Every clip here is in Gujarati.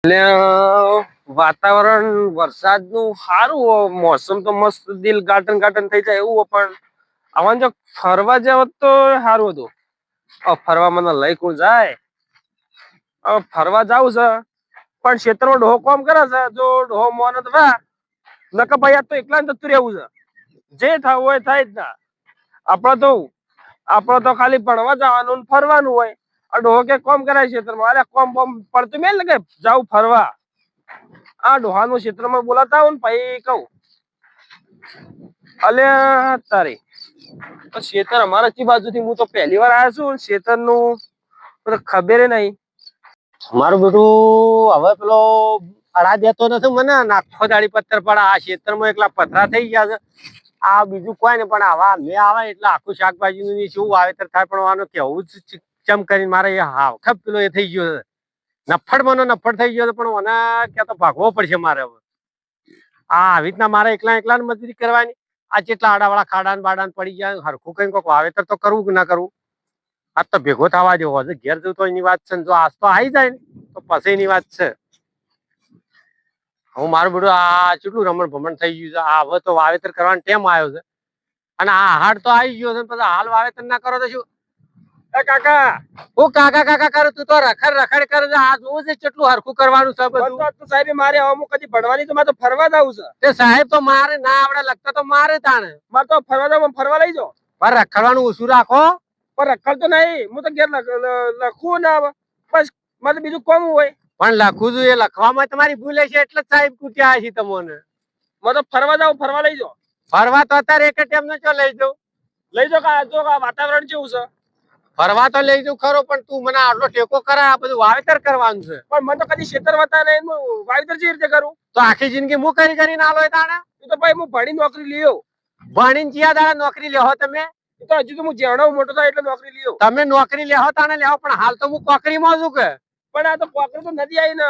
એટલે વાતાવરણ વરસાદનું સારું મોસમ તો મસ્ત દિલ ગાર્ટન ગાર્ટન થઈ જાય એવું પણ આવવાનું જો ફરવા જાવ તો સારું હતું. ફરવા મને લઈ કોણ જાય? ફરવા જાવું છે પણ ક્ષેત્રમાં ડોહો કોમ કરે છે. જો ડોહો મોને તો વા નકર ભાઈ આ તો એકલા જતું રહેવું છે. જે થવું હોય થાય જ ના. આપડે તો ખાલી ભણવા જવાનું ફરવાનું હોય. આ ડોહો કે કોમ કરાય ક્ષેત્રમાં. અરે કોમ બોમ પડતું મેલ ને કે જાવ ફરવા. આ ડોહાનું ક્ષેત્રમાં બોલાતા હોય ને ભાઈ કહું અલ્યા તારી ક્ષેત્ર અમારા ચી બાજુથી હું તો પહેલી વાર આવ્યો છું. ક્ષેત્રનું ખબર નહીં. મારું બેટું હવે પેલો અડા દેતો નથી મને. નાખો દાડી પથ્થર પડે. આ ક્ષેત્રમાં એકલા પથરા થઈ ગયા છે. આ બીજું કોઈ ને પણ આવા મેં આવે એટલે આખું શાકભાજી નું શું વાવેતર થાય પણ આનું કેવું જ ચમ કરીને મારે એ હાવખપ પેલો એ થઈ ગયો છે. નફ્ફડ મનો નફ્ફડ થઈ ગયો પણ મને ક્યાં તો ભાગવો પડશે મારે હવે. આવી રીતના મારે એકલા મજૂરી કરવાની. આ જેટલા આડાવાળા ખાડાન બાડાન પડી ગયા હરખું કઈ કોઈક વાવેતર તો કરવું કે ના કરવું. આજ તો ભેગો થવા દેવો હશે. ઘેર જવું તો એની વાત છે. જો આજ તો આવી જાય ને તો પછી એની વાત છે. હું મારું બધું આ કેટલું રમણ ભમણ થઈ ગયું છે. આ હવે તો વાવેતર કરવાનો ટાઈમ આવ્યો છે અને આ હાડ તો આવી ગયો છે. પછી હાલ વાવેતર ના કરો તો શું? એ કાકા હું કાકા કાકા કરું તું તો રખડ કરે છે. આ જોવું છે કેટલું હરખું કરવાનું છે બધું. સાહેબ મારે હવે કદી ભણવાની તો મારે તો ફરવા જવું છે. તે સાહેબ તો મારે ના આવડે લગતા તો મારે તાણે મારે તો ફરવા જવું ફરવા લઈ જાઓ. પણ રખડવાનું ઓછું રાખો. પણ રખડ તો નહીં. હું તો ઘેર લખું ના બસ મારે બીજું કોમ હોય. પણ લખું છું એ લખવામાં તમારી ભૂલ છે એટલે સાહેબ કૂટ્યા છે તમને. મેં તો ફરવા જાવ ફરવા લઈ જાઓ. ફરવા તો અત્યારે એક ટાઈમ નો ચો લઈ જાઉં. લઈ જાઓ જો વાતાવરણ કેવું છે. ફરવા તો લઈ જાઉં ખરો પણ તું મને આટલો ટેકો કરે. આ બધું વાવેતર કરવાનું છે. પણ મને તો કદી ક્ષેત્ર વતા નહીં. વાવેતર જે રીતે કરું તો આખી જિંદગી હું કરીને આલો તાણે. તો ભાઈ હું ભણી નોકરી લીયો. ભણીને જ્યાં દાડા નોકરી લેહો તમે? તો હજુ તો હું જેવડો મોટો થાય એટલે નોકરી લીયો. તમે નોકરી લેહો તાણે લેહો પણ હાલ તો હું કોકરીમાં છું કે. પણ આ તો કોકરી તો નદી આવીને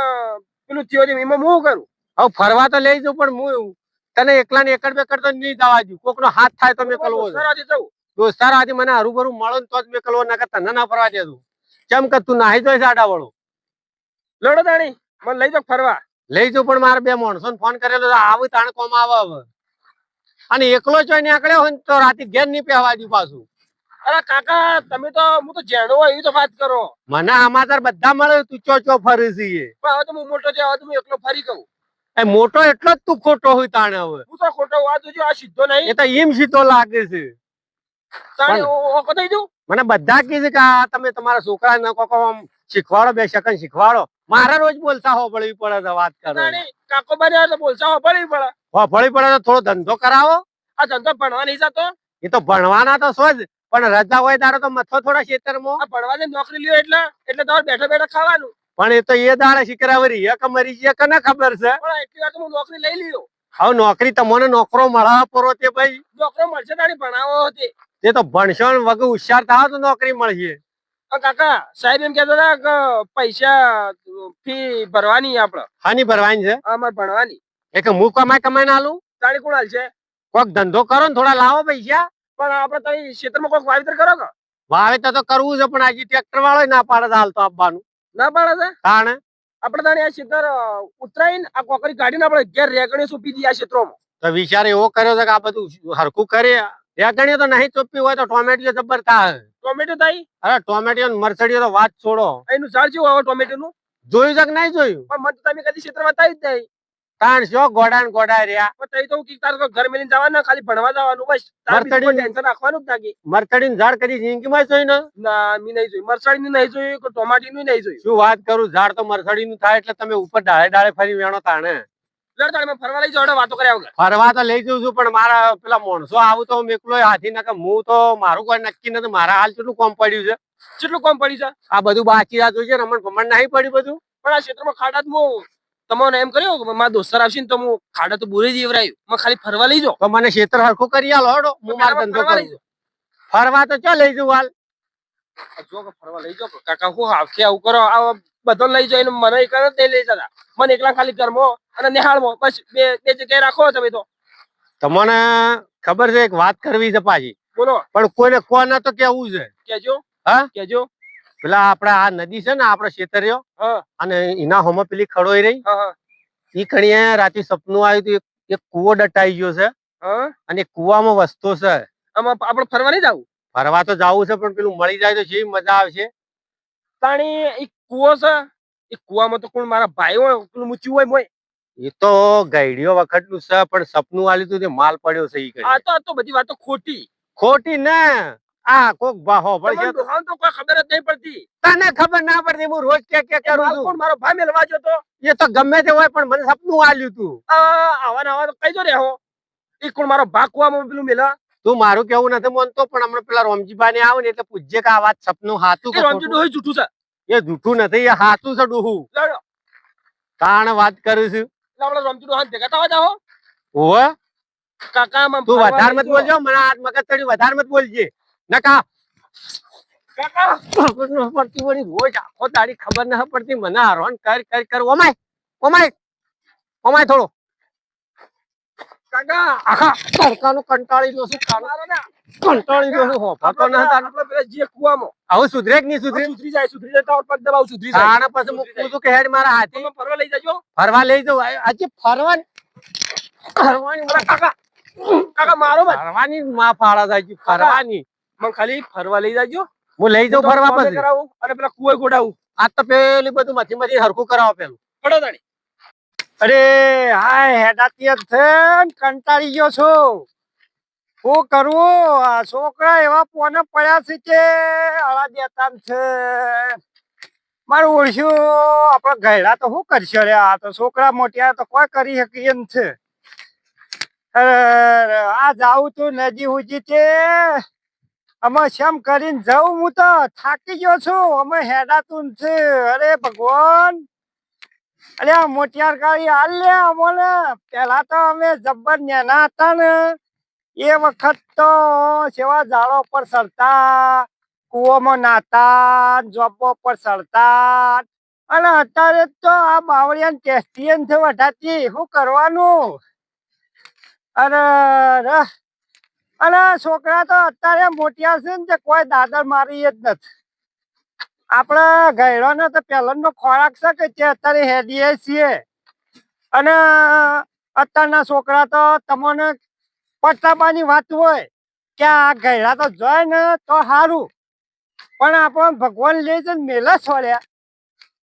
પેલું થયો છે. એમાં હું કરું? હવે ફરવા તો લઈ જાઉં પણ હું તને એકલા ને એકડ બેકડ તો નહીં જવા દઉં. કોક નો હાથ થાય તો મેં કલવો દોસ્તાર આજે મને હરુભરું મળો તો જ મેં કલવો ના તને ના ફરવા દે તું. કેમ કે તું નાહી જોઈ આડા વાળો લડો તાણી મને લઈ જાવ ફરવા. લઈ જાઉં પણ મારે બે માણસો ફોન કરેલો આવું તાણ કોમ આવે હવે. અને એકલો જ નીકળ્યો હોય ને તો રાતે ઘેર નહીં પહેવા દઉં પાછું. અરે કાકા તમે તો હું તો જેણો હોય એવી તો વાત કરો. મને આમાં બધા મળે તું ચો ફરી છીએ. પણ હવે તો હું મોટો છે. હવે તો હું એકલો ફરી કહું. મોટો એટલો જ તું ખોટો હોય તાણે હવે. હું તો ખોટો વાત જોજો આ સીધો નહીં. એ તો એમ સીધો લાગે છે. મને બધા કહે છે કે તમે તમારા છોકરા ને શીખવાડો બે સેકન્ડ શીખવાડો. મારે રોજ બોલતા હોભળવી પડે વાત કરો. કાકો બને બોલતા હોભળવી પડે તો થોડો ધંધો કરાવો. આ ધંધો ભણવા નહીં જતો. એ તો ભણવાના તો છો જ પણ રજા હોય તારે તો મથો થોડા ખેતરમાં ભણવાની નોકરી લ્યો એટલે તમારે બેઠા બેઠા ખાવાનું. પણ એ તો એ દાડે શીખરાવરી એક મરી ગયા કને ખબર છે. પણ એટલી વાર હું નોકરી લઈ લીધો. હવે નોકરી તમને નોકરો મળવા પરો તે ભાઈ નોકરો મળશે તારી ભણાવો હતી. તે તો ભણશો વગર હોશિયાર થાવ તો નોકરી મળશે. કાકા સાહેબ એમ કેતા હતા કે પૈસા ફી ભરવાની આપડે. હાની ભરવાની છે? અમારે ભણવાની. એક હું કમાઈને આલું તારી કોણ હાલ છે? કોઈક ધંધો કરો ને થોડા લાવો પૈસા. પણ આપડે તમે ક્ષેત્રમાં કોઈક વાવેતર કરો કે? વાવેતર તો કરવું છે પણ આજે ટ્રેક્ટર વાળો ના પાડે હાલ તો આપવાનું. ના પાડે છે તાણે આપડે તાણે આ ક્ષેત્ર ઉતરાઈને આ કોકરી કાઢીને આપડે ઘેર રેગણી સોંપી દઈએ આ ક્ષેત્રોમાં. તો વિચાર એવો કર્યો છે કે આ બધું હરખું કરે. રેગણીઓ તો નહીં ચોપી હોય તો ટોમેટો જબર થાય. ટોમેટો થાય? અરે ટોમેટો મરસડીઓ તો વાત છોડો. એનું ઝાડ જેવું આવે ટોમેટો નું જોયું છે કે નહીં જોયું? પણ મને તમે કદી ક્ષેત્ર બતાવી જ નહીં. તાણ શો ગોડા રહ્યા. તો તારે ઘર મેલીને જવાનું ખાલી ભણવા જવાનું બસ. ટેન્શન રાખવાનું જ નાખી. મરસડી ઝાડ કદી જિંદગીમાં જોઈ ને? ના મી નહીં જોયું. મરસડી નું નહીં જોયું કે ટોમેટી નું નહીં જોયું. શું વાત કરું ઝાડ તો મરસડી નું થાય એટલે તમે ઉપર ડાળે ડાળે ફરી વેણો તાણે. ફરવા લઈ જાવ વાતો કર્યા વગર. ફરવા તો લઈ જઉં છું પણ મારા પેલા માણસો આવું તો મેકલો હાથી ના હું તો મારું કોઈ નક્કી નથી. મારા હાલ કેટલું કોમ પડ્યું છે. કેટલું કોમ પડ્યું છે? આ બધું બાકી આ જોઈશે રમણ ભમણ નહીં પડ્યું બધું. પણ આ ક્ષેત્રમાં ખાડા હું તમને એમ કર્યો મારા દોસ્તાર આવશે ને તો હું ખાડા તો બોરી દેવરાયું. મને ખાલી ફરવા લઈ જાઓ તો મને ક્ષેત્ર હરખું કરી આલો હડો. હું મારો ધંધો કરું. ફરવા તો ચો લઈ જઉં હાલ. જો ફરવા લઈ જાઓ કાકા હું હાફે આવું કરો. આ બધો લઈ જાય મને એક લઈ જતા. મને એકલા ખાલી ઘરમાં અને નિહાળમાં બસ બે જગ્યાએ રાખો તમે તો. તમને ખબર છે એક વાત કરવી છે પાછી. બોલો. પણ કોઈને કોને તો કેવું છે. કેજો. હા કેજો. પેલા આપડા આ નદી છે ને આપડે ખેતરિયો અને એના હોમાં પેલી ખડોઈ રહી ઈ ખડીએ રાતે સપનું આવ્યું હતું એક કૂવો દટાઈ ગયો છે અને કૂવામાં વસ્તુ છે આમાં આપડે ફરવા નહીં જવું ફરવા તો જવું છે પણ પેલું મળી જાય તો જેવી મજા આવશે તાણી એક કૂવો છે એ કૂવામાં તો કોણ મારા ભાઈ હોય પેલું મૂચ્યું હોય મોય એ તો ગઈડિયો વખતનું છે પણ સપનું આલ્યું તું તે માલ પડ્યો છે ઈ આ તો બધી વાતો ખોટી ને આ કોક બાહો પડશે તો કોઈ ખબર જ નહીં પડતી તને ખબર ના પડતી હું રોજ કે કરું છું મારો ભાઈ મેલવા જો તો એ તો ગમે તે હોય પણ મને સપનું આલ્યું તું આવા ને આવા તો કઈ જો રેહો ઈ કોણ મારો ભાગ કુવામાં પેલું મેલા તું મારું કેવું નથી માનતો પણ હમણાં પેલા રોમજીબા ને આવ ને એટલે પૂછજે કે આ વાત સપનું હાચું કે રોમજી ડોહી જૂઠું છે એ જૂઠું નથી એ હાચું છે ડોહું તાણ વાત કરું છું આપણે રોમજી ડોહા ભેગા થવા જાઓ ઓવે કાકા તું વધારે મત બોલજો મને આજ મગજ ચડી વધારે મત બોલજે નકા કાકા પડતી વળી રોજ આખો તારી ખબર ન પડતી મને હરવાન કર ઓમાય ઓમાય ઓમાય થોડો કાકા આખા તડકાનું કંટાળી ગયો છું કંટાળી ગયો છું હોફાતો ન હતા આપણે પેલા જે કુવામાં હવે સુધરે કે નહીં સુધરી જાય તો પગ દબાવ સુધરી જાય આના પછી હું કૂદું કે હેડ મારા હાથી ફરવા લઈ જજો ફરવા લઈ જાવ આજે ફરવાની મારા કાકા મારો ફરવાની માં ફાળા જાય ફરવાની મને ખાલી ફરવા લઈ જાજો હું લઈ જાઉં ફરવા પછી કરાવું અને પેલા કુવે ગોડાવું આ તો પેલી બધું માંથી હરખું કરાવો પેલું પડો તાણી અરે હાય હેડાતી છે કંટાળી ગયો છું શું કરવું આ છોકરા એવા પોને પડ્યા છે કે અળા દેતા છે મારું ઓળખ્યું આપડે ગયડા તો શું કરશે રે આ તો છોકરા મોટિયા તો કોઈ કરી શકીએ એમ છે આ જાઉં તું નદી ઉજી તે અમે શેમ કરીને જાઉં હું તો થાકી ગયો છું અમે હેડાતું છે અરે ભગવાન અરે આ મોટિયાર ગાડી હાલ લે અમોને પેલા તો અમે જબ્બર નેના હતા ને એ વખત તો સેવા ઝાડો પર ચડતા કૂવામાં નાતા જોબો પર ચડતા અને અત્યારે તો આ બાવળિયા ટેસ્ટિયન છે વઢાતી શું કરવાનું અરે અને છોકરા તો અત્યારે મોટિયા છે ને કોઈ દાદર મારી જ નથી આપડે ગયડો ને તો પેલનનો ખોરાક છે કે તે અત્યારે હેડીએ છીએ અને અત્યારના છોકરા તો તમને પટ્ટાબાની વાત હોય કે આ ગયડા તો જોય ને તો સારું પણ આપણને ભગવાન લે છે મેલા છોડ્યા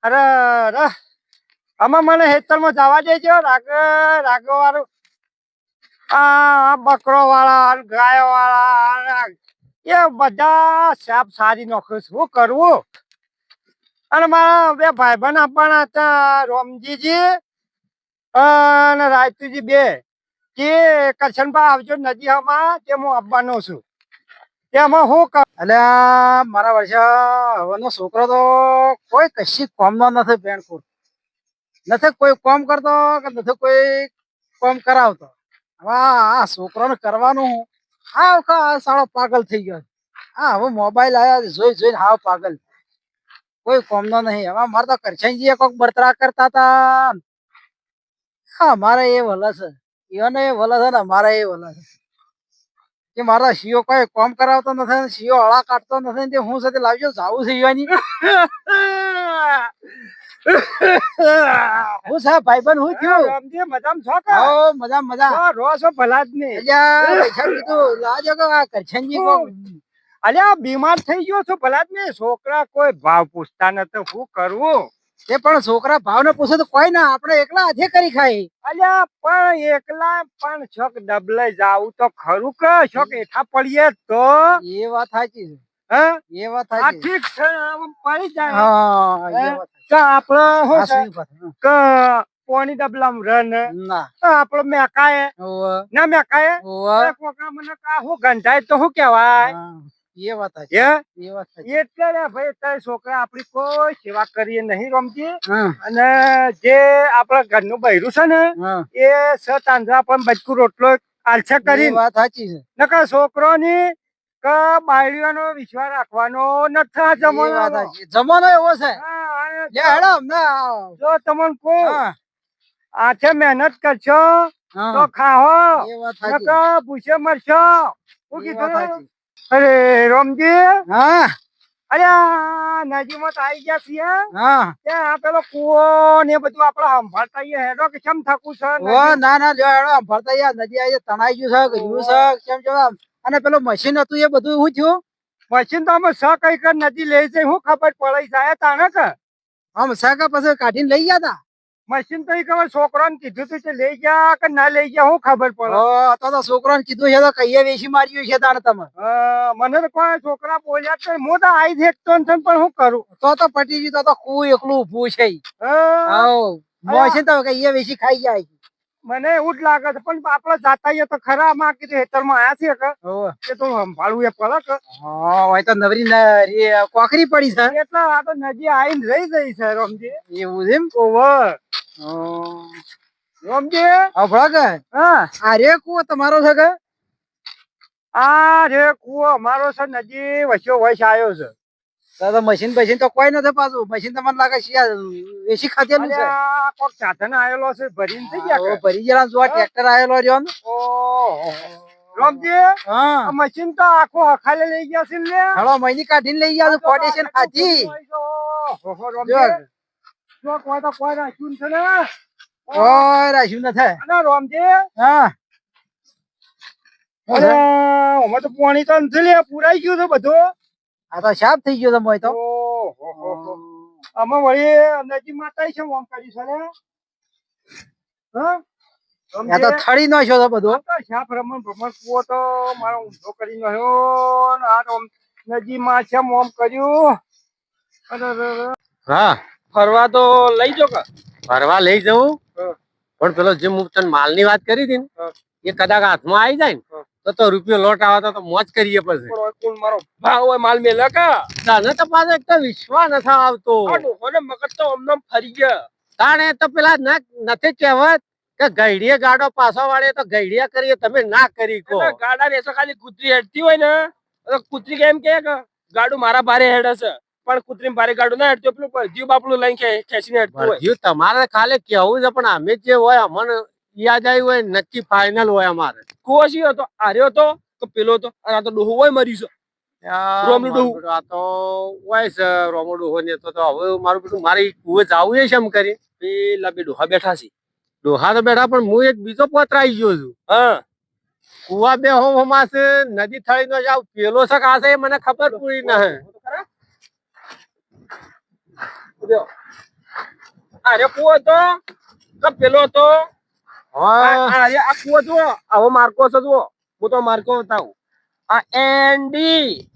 અરે આમાં મને હેતરમાં જવા દેજો રાગો વાળું આ બકરો વાળા ગાયો વાળા એ બધા સાપ સારી નોખું શું કરવું અને મારા બે ભાઈબંધ આપવાના હતા રોમજીજી અને રાયતુજી બે કે કરશનભા આવજો નદીમાં તે હું આપવાનો છું તેમાં હું એટલે મારા વર્ષે હવાનો છોકરો તો કોઈ કશી કોમનો નથી પેણખોર નથી કોઈ કોમ કરતો કે નથી કોઈ કોમ કરાવતો હવે આ છોકરાને કરવાનું હાવ સાળો પાગલ થઈ ગયો હા હવે મોબાઈલ આવ્યા જોઈને હાવ પાગલ કોઈ કોમનો નહીં હવે મારે તો કરશનજી કોઈક બળતરા કરતા હતા હા મારે એ વલા છે એને એ વલા છે ને મારે એ વલા છે કે મારા સીઓ કોઈ કોમ કરાવતો નથી સીઓ હળા કાઢતો નથી ને હું સાથે લાવજો જાવું છે ઈવાની હું છે ભાઈબંધ હું થયું રામજી મજામાં છો કે હો મજા રો છો ભલા જ ને અલ્યા પૈસા કીધું લાજો કે આ કરશનજી કો અલ્યા બીમાર થઈ ગયો છો ભલા જ ને છોકરા કોઈ ભાવ પૂછતા નથી શું કરવું એ પણ છોકરા ભાવ ને પૂછે તો કોઈ ના આપણે એકલા હાથે કરી ખાઈ અલ્યા પણ એકલા પણ છોક ડબલે જાવું તો ખરું કે છોક એઠા પડીએ તો એ વાત સાચી છે હે એ વાત સાચી ઠીક છે પડી જાય હા કે આપણે શું કે કોની ડબલામાં રન ના આપણે મેકાય ના મેકાય કોકરા મને કા હું ગંધાય તો શું કહેવાય એ વાત એટલે ભાઈ તારે છોકરા આપડી કોઈ સેવા કરીએ નહીં રમજી અને જે આપડા ઘરનું બૈરું છે ને એ તાંદરા પણ બચકું રોટલો આલછા કરી વાત સાચી છે નકર છોકરો ની કે બાયડીઓનો વિશ્વાસ રાખવાનો નથી જમાનો એવો છે જો તમને કો આઠે મહેનત કરશો તો ખાઓ નકર ભૂસે મરશો શું કીધું અરે રોમજી હા અરે નજીમાં તો આવી ગયા છીએ. હા ત્યાં આ પેલો કૂવો ને બધું આપડે સંભાળતા આઈએ. હેડો કે કેમ થકું છે ઓ ના ના લ્યો હેડો ભરતા યાર નદી આવી તણાઈ ગયું છે ગયું છે કેમ કેમ અને પેલું મશીન હતું એ બધું શું થયું મશીન તો અમે સ કઈ કર નદી લઈ જઈ હું ખબર પડી જાય તાને કે આમ સાકા પછી કાઢીને લઈ ગયા તા મશીન તો ખબર છોકરાને કીધું તું કે લઈ ગયા કે ના લઈ ગયા હું ખબર પડે. તો છોકરાને કીધું છે તો કહીએ વેચી માર્યું છે તાણે તમે મને તો કોઈ છોકરા બોલ્યા જ નહીં. હું તો આઈ જ એકતો ને પણ હું કરું તો પટી ગયું તો કોઈ એકલું ઊભું છે અ, મશીન તો કહીએ વેચી ખાઈ જાય મને એવું જ લાગે છે પણ આપડે જાતા આઈએ તો ખરા માં કીધું હેતરમાં આયા છે કે તો સંભાળવું એ પડે કે હોય તો નવરી કોકરી પડી છે એટલે આ તો નદી આઈને રહી ગઈ છે રમજી. એવું છે એમ ઓવર રમજી. અભળો કે હા આ રે કુવો તમારો છે કે આ રે કૂવો અમારો છે નદી વચ્ચો વચ આવ્યો છે. તો મશીન બશીન તો કોઈ નથી પાછું મશીન તમને લાગે છે વેચી ખાધેલું છે અલ્યા, કોક સાધન આયેલો છે ભરીને થઈ ગયા કે? ભરી ગયેલા જો ટ્રેક્ટર આવેલો રહ્યો ને ઓહો. રમજી હા આ મશીન તો આખો હખાલે લઈ ગયા છે ને. હળો મહિની કાઢીને લઈ ગયા ફોર્ટેશન હાજી ઓહો, રમજી. જો કોઈ તો કોઈ રાખ્યું છે ને. ઓય રાખ્યું નથી અને રમજી હા અરે અમે તો પાણી તો નથી લે પુરાઈ ગયું છે બધું. આ તો સાફ થઈ ગયો તમે તો ઓહો. અમે વળી નજી માતા છે ઓમ કરી છે ને. હા આ તો થડી નો છો તો બધું શાપ રમણ ભ્રમણ કૂવો તો મારો ઊંધો કરી નાખ્યો ને આ તો નજીમાં છે મોમ કર્યું. હા ફરવા તો લઈ જો કે ફરવા લઈ જવું પણ પેલો જે હું તને માલ ની વાત કરી હતી ને એ કદાચ હાથમાં આવી જાય ને તો રૂપિયો લોટ આવે તો મોજ કરીએ પછી મારો ભાવ હોય માલ મેલે કા તને તો પાછો એક તો વિશ્વાસ નથી આવતો. મગજ તો અમને ફરી ગયા તાણે તો પેલા નથી કહેવત કે ગઈડીએ ગાડો પાછો વાળે તો ગઈડિયા કરીએ તમે ના કરી કો ગાડા ને તો ખાલી કૂતરી હેડતી હોય ને તો કૂતરી કેમ કે ગાડું મારા ભારે હેડે છે પણ કૂતરી ભારે ગાડું ના હેડતું પેલું જીવ બાપડું લઈને ખેંચીને હેડતું હોય. જીવ તમારે ખાલી કેવું છે પણ અમે જે હોય અમને યાદ આવ્યું હોય નક્કી ફાઇનલ હોય અમારે. કોશી હતો આર્યો હતો તો પેલો હતો અને આ તો ડોહો હોય મરી છે. રોમનું ડોહું આ તો હોય છે રોમો ડોહો ને તો હવે મારું બધું મારી કુવે જાવું છે એમ કરી પેલા બે ડોહા બેઠા છે. ડોહા તો બેઠા પણ હું એક બીજો પતરાઈ ગયો છું. હા કુવા બે હો માસે નદી થળી નો જાવ પેલો છે કાસે મને ખબર પૂરી ન હે. અરે કુવો તો કે પેલો તો આ કુવો જુઓ આવો માર્કો છે જુઓ હું તો માર્કો બતાવું આ એનડી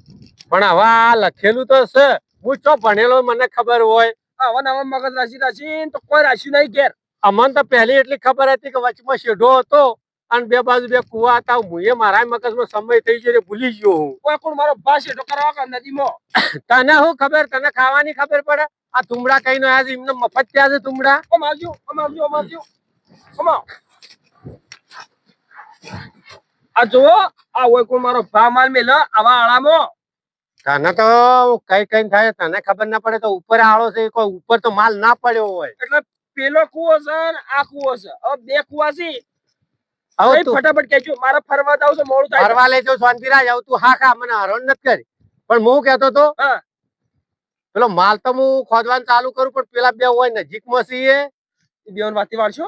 પણ હવે આ લખેલું તો છે હું ચો ભણેલો મને ખબર હોય આવા નવા મગજ રાશી તો કોઈ રાશિ નહીં ઘેર. અમને તો પહેલી એટલી ખબર હતી કે વચમાં શેઢો હતો અને બે બાજુ બે કુવા હતા. હું મારા મગજમાં સમય થઈ ગયો ભૂલી ગયો હું. કોઈ પણ મારો ભા શેઢો કરવા કે નદીમાં તને શું ખબર તને ખાવાની ખબર પડે. આ તુમડા કઈ નો આજ એમને મફત ત્યાં છે તુમડા. આ જુઓ આ હોય કોઈ મારો ભા માલ મેલ આવા આળામાં તને તો કઈ કઈ થાય તને ખબર ના પડે તો ઉપર આળો છે કોઈ ઉપર તો માલ ના પડ્યો હોય એટલે પેલો કુવો છે આ કુવો છે હવે બે કુવા છે. હવે ફટાફટ કેજો મારે ફરવા જાવ છે મોડું થાય ફરવા લઈ જાવ શાંતિરાજ આવ તું હા ખા મને હરણ નથી કરી પણ હું કેતો તો પેલો માલ તો હું ખોદવાનું ચાલુ કરું પણ પેલા બે હોય નજીકમાં છીએ બેન વાતે વાળશો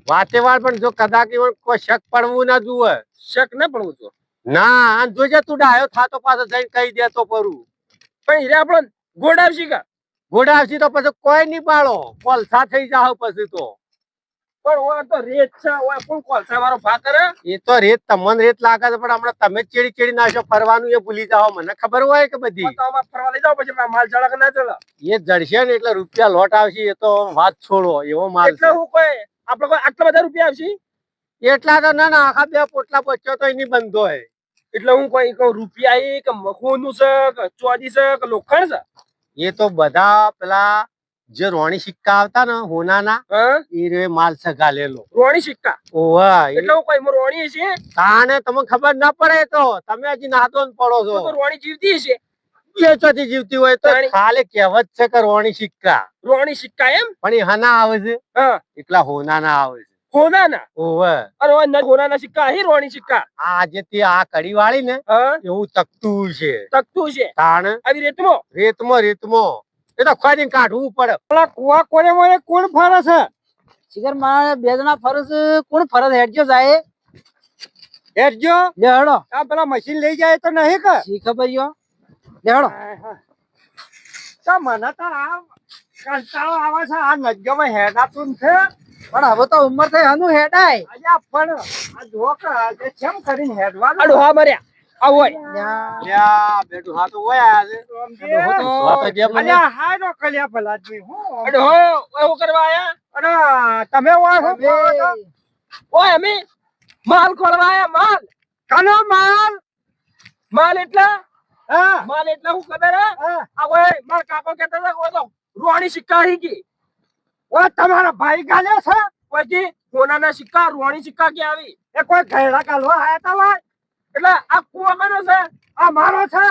વાતે વાળ પણ જો કદાચ કોઈ શક પડવું ના જુએ શક ના પડવું જો ના જોજે તું ડાયો થાતો પાછો જઈને કહી દેતો પરું પણ હીરે આપણો ગોડાવશી કા ગોડાવશી તો પછી કોઈ નહીં પાડો કોલસા થઈ જાવ પછી તો પણ ઓય તો રેત છે ઓય કોણ કોલસા વાળો ભા કરે એ તો રેત તમને રેત લાગે છે પણ હમણાં તમે ચેડી ચેડી નાખો ફરવાનું એ ભૂલી જાઓ મને ખબર હોય કે બધી ફરવા લઈ જાવ પછી માલ ચડા કે ના ચડા એ જડશે ને એટલે રૂપિયા લોટ આવશે એ તો વાત છોડો એવો માલ એટલે હું કોઈ આપણે કોઈ આટલા બધા રૂપિયા આવશે એટલા તો ના ના આખા બે પોટલા બચ્યો તો એની બંધ હોય એટલે હું કોઈ કહું રૂપિયા કે મખોનું છે કે ચોદી છે કે લોખંડ છે એ તો બધા પેલા જે રોણી સિક્કા આવતા ને હોનાના એ રે માલ સગાલેલો રોણી સિક્કા ઓવા એટલે કોઈ રોણી છે તાને તમને ખબર ના પડે તો તમે હજી નાતો પડો છો તો રોણી જીવતી છે એ ચોથી જીવતી હોય તો ખાલી કહેવત છે કે રોણી સિક્કા એમ પણ એ હના આવે છે એટલા હોનાના આવે છે સોનાના ઓવે અરે ઓય સોનાના સિક્કા અહીં રોણી સિક્કા આ જે તે આ કડી વાળી ને હા એવું તકતું છે તકતું છે તાણ આવી રેતમાં રેતમાં એ તો ખોદીને કાઢવું પડે. પેલા કુવા કોને મોએ કોણ ફરે છે શિખર મારે બે જણા ફરે છે કોણ ફરે છે હેડજો જાય હેડજો લે હડો આ પેલા મશીન લઈ જાય તો નહીં કે શી ખબર યો લે હડો તો મને તો આ કંટાળો આવે છે આ નજ્જોમાં હેડાતું છે પણ હવે તો ઉંમર થઈ હનું હેડાય અલ્યા પણ આ જો કે આજે કેમ કરીને હેડવાનું અડો હા મર્યા આવ હોય લ્યા બેટું હા તો ઓય આ છે. વાત તો જે મને અલ્યા હાય નો કલ્યા ભલાજી હું અડો હો એવું કરવા આયા અરે તમે ઓય હું કરો છો ઓય અમે માલ ખોળવા આયા માલ કનો માલ માલ એટલે હા માલ એટલે હું ખબર હે હા. આ ઓય માર કાકો કહેતા હતા કે ઓય તો રોણી સિક્કા હી ગઈ ઓ તમારા ભાઈ ગાલે છે પછી સોનાના સિક્કા રોણી સિક્કા કે આવી એ કોઈ ઘેડા કાલવા આયા તા ભાઈ એટલે આ કુવા કનો છે આ મારો છે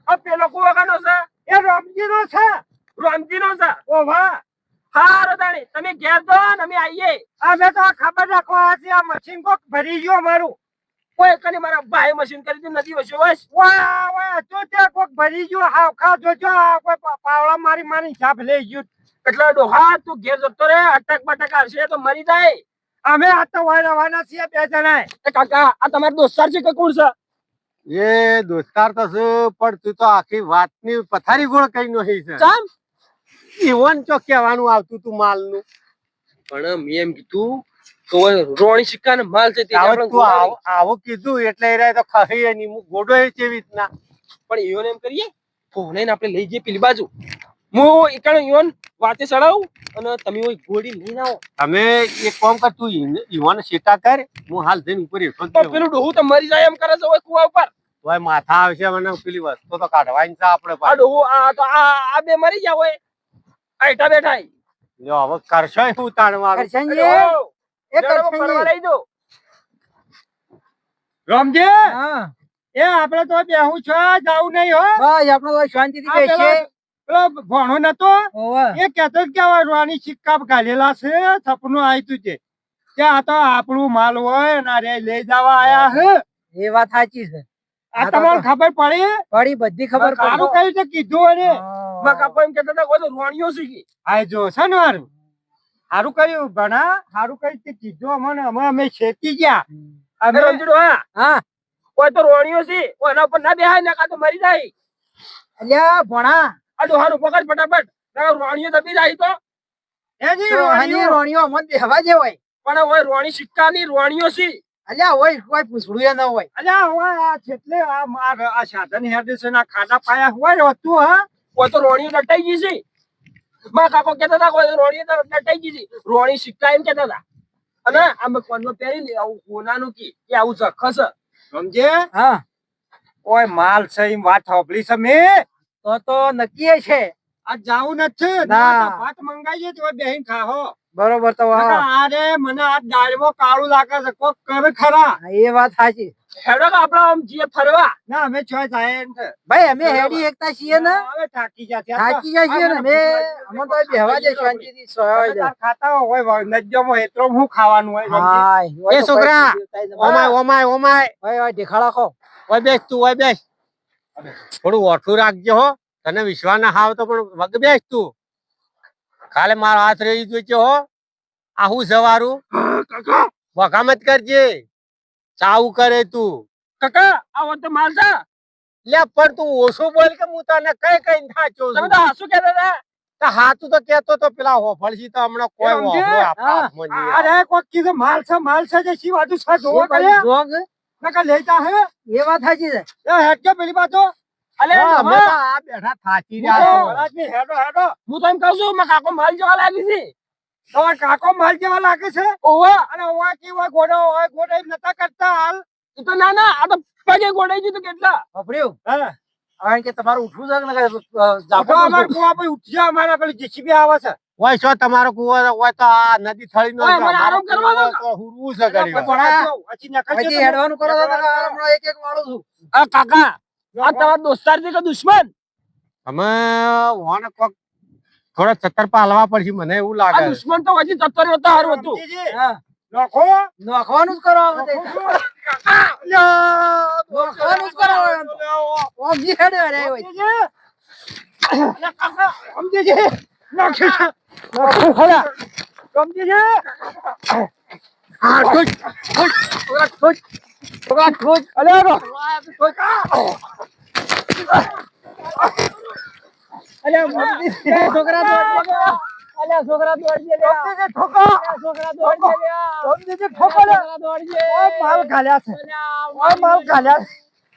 આ પેલો કુવા કનો છે એ રમજી નો છે રામજી નો છે ઓ વાહ હારો તાણી તમે ઘેર દો ને અમે આવીએ અમે તો આ ખબર રાખવા હતી આ મશીન કોક ભરી ગયો મારું કોઈ કને મારા ભાઈ મશીન કરી દીધું નથી વસ્યો બસ વાહ વાહ જો તે કોક ભરી ગયો હાવ ખા જોજો આ કોઈ પાવડા મારી મારી છાપ લઈ ગયું એટલે ડોહા તું ઘેર જતો રે અટક બટક આવશે તો મરી જાય અમે આ તો વાય રવાના છીએ બે જણા એ કાકા આ તમારો દોસ્તાર છે કે કોણ છે એ દોસ્તાર તો છે પણ તું તો આખી વાતની પથારી ગોળ કઈ નહીં છે ચામ ઈવન ચો કહેવાનું આવતું તું માલનું. પણ મેં એમ કીધું તો રોણી સિક્કા ને માલ છે તે હવે આપણે તું આવું કીધું એટલે એ રહ્યા તો ખહી નહીં ગોડો એ કેવી રીતના પણ ઈવન એમ કરીએ ફોન લઈને આપણે લઈ જઈએ પેલી બાજુ હું એકણ ઈવન વાતે ચડાવું અને તમે ઓય ગોળી લઈને આવો તમે એક કામ કર તું ઈવન સેટા કર હું હાલ જઈને ઉપર હેઠો જ તો જાઉં. પેલું ડોહું તો મરી જાય એમ કરે છે ઓય કુવા ઉપર હવે માથા આવશે મને પેલી વસ્તુ તો કાઢવાની છે આપણે આ પાસે. ડોહું આ તો આ બે મરી ગયા હોય આઈટા બેઠા જો હવે કરશો શું તાણવાનું કરશનજી એ કરશનજી લઈ દો રમજે એ આપણે તો બેહું છો જાવું નહીં હો બસ આપણે તો શાંતિથી બેસીએ પેલો ભણો નતો એ કહેતો કે રોણી સિક્કા ગાલેલા છે સપનું આવ્યું છે કે આ તો આપણું માલ હોય ને રે લઈ જવા આયા હે એ વાત સાચી છે આ તમને ખબર પડી બધી ખબર પડી સારું કહ્યું છે કીધું અને માં કાકો એમ કહેતા હતા કોઈ તો રોણીઓ શીખી આ જો છે ને મારું સારું કર્યું ભણા સારું કર્યું તે કીધું અમે શેકી ગયા અમે રમજીડો હા કોઈ તો રોણીઓ છે કોઈ એના ઉપર ના બેહાય ને કાં તો મરી જાય અલ્યા ભણા આ ડોહાનું પકડ ફટાફટ રોણીઓ દબી જાય તો એની રોણીઓ મત બેહવા જે હોય પણ ઓય રોણી સિક્કાની રોણીઓ છે અલ્યા હોય કોઈ પૂછડું એ ન હોય અલ્યા હોય આ છેટલે આ માર આ સાધન હેડેશન આ ખાડા પાયા હોય હોતું હા કોઈ તો રોણીઓ દટાઈ ગઈ છે માં કાકો કહેતા હતા કોઈ તો રોણીઓ દટાઈ ગઈ છે રોણી સિક્કા એમ કહેતા હતા અને આમ કોનમાં પહેરી લે આવું કોનાનું કે આવું જખસ સમજે હા ઓય માલ છે એમ વાત સાંભળી છે મેં તો નક્કી છે આ જાવું નથી ભાત મંગાઈએ તો બેહીન ખાહો બરોબર તો અરે મને આ દાળમાં કાળું લાગે છે કોક કર ખરા એ વાત સાચી હેડો કે આપણે આમ જીએ ફરવા ના અમે છ જાય ભાઈ અમે હેડી એકતા છીએ ને હવે થાકી જાય છીએ ને અમે તો બેહવા દે શાંતિથી સોય જાય ખાતા હોય નજ્જોમાં એટલો હું ખાવાનું હોય એ છોકરા ઓમાય ઓય દેખાડા ખો ઓય બેસ તું ઓય બેસ થોડું ઓઠું રાખજો હો તને વિશ્વાસ ના હાવ તો પણ વગ બેસ તું ખાલે મારો હાથ રહી જોઈજો હો આહું સવારું વખામત કરજે ચાવું કરે તું કાકા આ તો માલ છે લે પણ તું ઓછું બોલ કે હું તને કઈ થાચો તમે તો હાસુ કહેતા હતા હાથું તો કેતો તો પેલા હોફળસી તો હમણાં કોઈ હોફળો આપણા હાથમાં નહીં આવે. અરે કોક કીધું માલ છે જે સી વાજુ છે જોવો કરે નકા લેતા હે એ વાત સાચી છે એ હેડજો પેલી બાજુ અલે અમે તો આ બેઠા થાકી રહ્યા મહારાજની હેડો હું તો એમ કહું છું મારા કાકો માલ જેવા લાગી છે તમારા કાકો માલ જેવા લાગે છે ઓવા અને ઓવા કેવા ગોડો નતા કરતા હાલ એ તો ના આ તો પગે ગોડાઈ ગયું તો કેટલા વાપર્યું હા કારણ કે તમારું ઉઠવું છે કે જાપો અમાર કુવા પર ઉઠ્યા અમારા પેલી જેસીબી આવે છે હોય છો તમારો કુવો હોય તો આ નદી થળી નો ઓય, મને આરામ કરવા દો. તો હુરવું છે ઘડી વાર. હજી હેડવાનું કરો તો હમણાં એક વાળું છું આ કાકા આ તમારા દોસ્તાર છે કે દુશ્મન અમે વાને કોક થોડા ચક્કર પાલવા પડશે મને એવું આ લાગે દુશ્મન તો હજી જતો રહ્યો તો હારું હતું હા નોખો નોખવાનું જ કરો આ બધે. નોખવાનું જ કરો એમ તો. ઓમ જી હેડે રે હોય. સમજી નાખી નાખી ખરા સમજી હા ઠોક ઠોક ઠોક ઠોક અલે રો ઠોક અલે છોકરા દોડ અલે છોકરા દોડ લે ઠોકા છોકરા દોડ લે સમજી ઠોકા છોકરા દોડ લે ઓય માલ ગાલ્યા છે ઓય માલ ગાલ્યા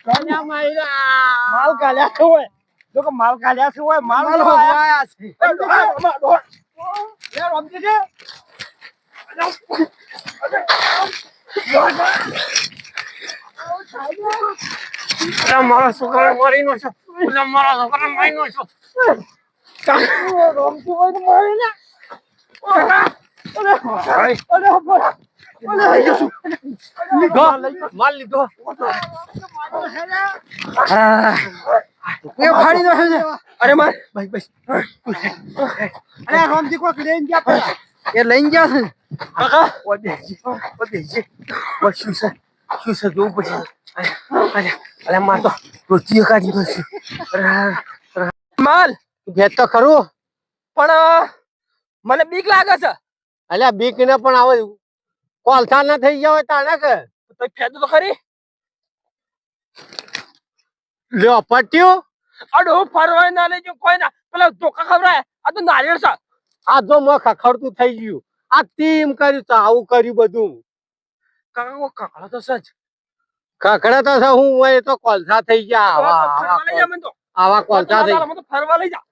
કન્યા માઈરા માલ ગાલ્યા છે ઓય જો કે માલ ગાલ્યા છે ઓય માલ માલ હોવાયા છે યાર સમજી છે મારા છોકરા મારી નો છો મારા છોકરા મારી નો છો રમતું હોય તો મારી ને માલ લીધો એ ફાડી દો છે અરે માર ભાઈ બસ અરે રોમજી કોક લઈને ગયા પેલા એ લઈને ગયા છે કાકા ઓદેજી શું છે જોવું પછી અરે અરે માર તો રોટી કાઢી દો માલ ભેટ તો ખરું પણ મને બીક લાગે છે અલ્યા બીક ને પણ આવે કોલસા ના થઈ ગયા હોય તાણે કે તો ફેદો તો ખરી લ્યો પટ્યું અડો ફરવાય ના લેજો કોઈ ના પેલા ધોકા ખવરાય આ તો નારિયેળ છે આ જો મો ખખડતું થઈ ગયું આ ટીમ કર્યું તો આવું કર્યું બધું કાકા કાકા તો સજ ખખડે તો છે હું હોય તો કોલસા થઈ ગયા ફરવા લઈ જા મને તો આવા કોલસા થઈ મને તો ફરવા લઈ જા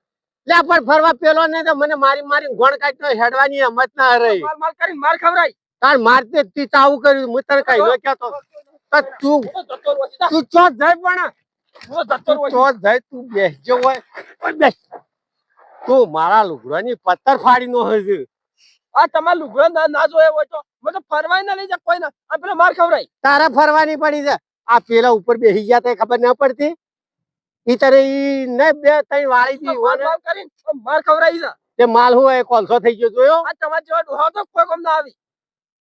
લે પણ ફરવા પેલો ને તો મને મારી મારી ગોણ કાઢતો હેડવાની હિંમત ના રહી માર માર કરી માર ખવરાય તાર મારતે તી ચાવું કર્યું હું તને કઈ નો કહેતો તો તું તું ચોથ જાય પણ ચોથ જાય તું બેસજો હોય બેસ તું મારા લુગડાની પથ્થર ફાડી નો હશે આ તમાર લુગડો ના જોયો હોય તો મને ફરવાય ના લઈ જા કોઈ ના આ પેલા માર ખવરાય તારા ફરવાની પડી છે આ પેલા ઉપર બેસી ગયા તો ખબર ના પડતી ઈ તારે ઈ ને બે ત્રણ વાળી દી માર કરીને માર ખવરાઈ છે તે માલ હોય કોલસો થઈ ગયો જોયો આ તમાર જેવા ડોહા તો કોઈ કોમ ના આવી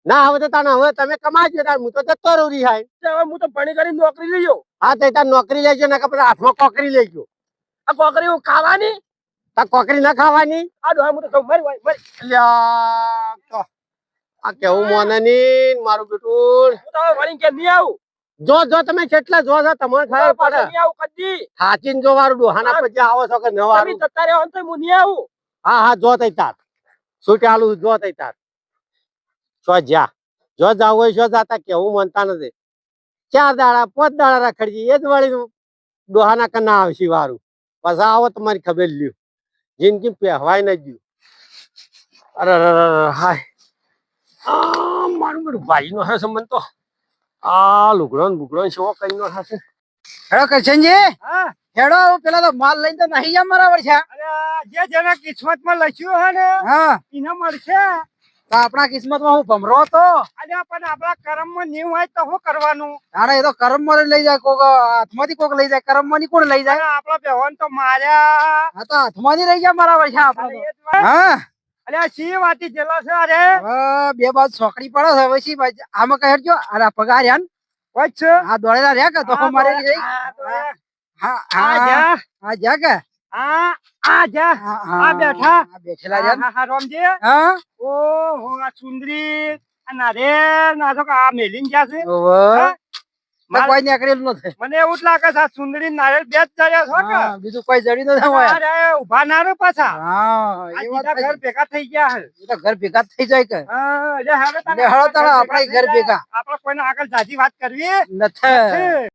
ના હવે તો તાને હવે તમે કમાજો તાર હું તો જતો રહું રિહાય હવે હું તો ભણી કરી નોકરી લઈ હા તો તાર નોકરી લેજો ને કપડા હાથમાં કોકરી લેજો આ કોકરી હું ખાવાની તાર કોકરી ના ખાવાની આ ડોહા હું તો ખાઉં મરી મરી અલ્યા તો આ કેવું મોને ની મારું બેટું હું તો હવે વળી કે નહીં આવું જો તમે કેટલા જો છો તમને ખબર પડે નહીં આવું કદી થાચીને જો વારું ડોહાના પછી આવો છો કે ન તમે વારું જતા રહ્યો તો હું નહીં આવું હા જો તઈ તાર છૂટે આલું જો તઈ તાર છો જા જો જાવ હોય છો જાતા કેવું માનતા નથી 4 દાડા 5 દાડા રખડજી એ જ વળી ડોહાના કના આવશે વારું પછી આવો તમારી ખબર લ્યો જિંદગી પહેવાય ન ગયું અરે હાય મારું બધું ભાઈ નો હશે મન તો આ લુગડો ને બુગડો શો કઈ નો હશે હેડો કરશનજી હા હેડો પેલા તો માલ લઈને તો નહીં જા મારા વળ છે અરે જે જેના કિસ્મત માં લખ્યું હે ને હા એને મળશે તો આપણા કિસ્મત માં હું ભમરો હતો અલ્યા પણ આપણા કર્મ માં નહીં હોય તો શું કરવાનું તારે એ તો કરમ માં લઈ જાય કોક હાથમાંથી કોક લઈ જાય કરમ માં કોણ લઈ જાય આપણા બેહોન તો માર્યા હા તો હાથમાં ની લઈ જાય મારા વળ છે આપણે અરે એ જ વાત. હા અલ્યા સી વાતી જેલા છે અરે હવે બે બાજુ છોકરી પડે છે હવે શી બાજુ આમાં કહે જો અરે પગાર યાન વચ આ દોડેલા રહ્યા કે તો મારે હા આ જા હા જા કે આ જા આ બેઠા આ બેઠેલા રહ્યા હા રામજી હા ઓહો આ સુંદરી આ નારે ના તો આ મેલીન ગયા છે ઓવે માર- કોઈ નીકળેલું નથી મને એવું જ લાગે છે આ સુંદરી નારિયેળ બે જ જડ્યા છો કે હા, બીજું કોઈ જડી ન હોય અરે ઉભા ના રહો પાછા હા આ એ વાત સીધા ઘર ભેગા થઈ ગયા છે એ તો ઘર ભેગા થઈ જાય કે હા એટલે હવે એટલે હળો તાળો આપણે ઘર ભેગા આપણે કોઈને આગળ જાજી વાત કરવી નથી છે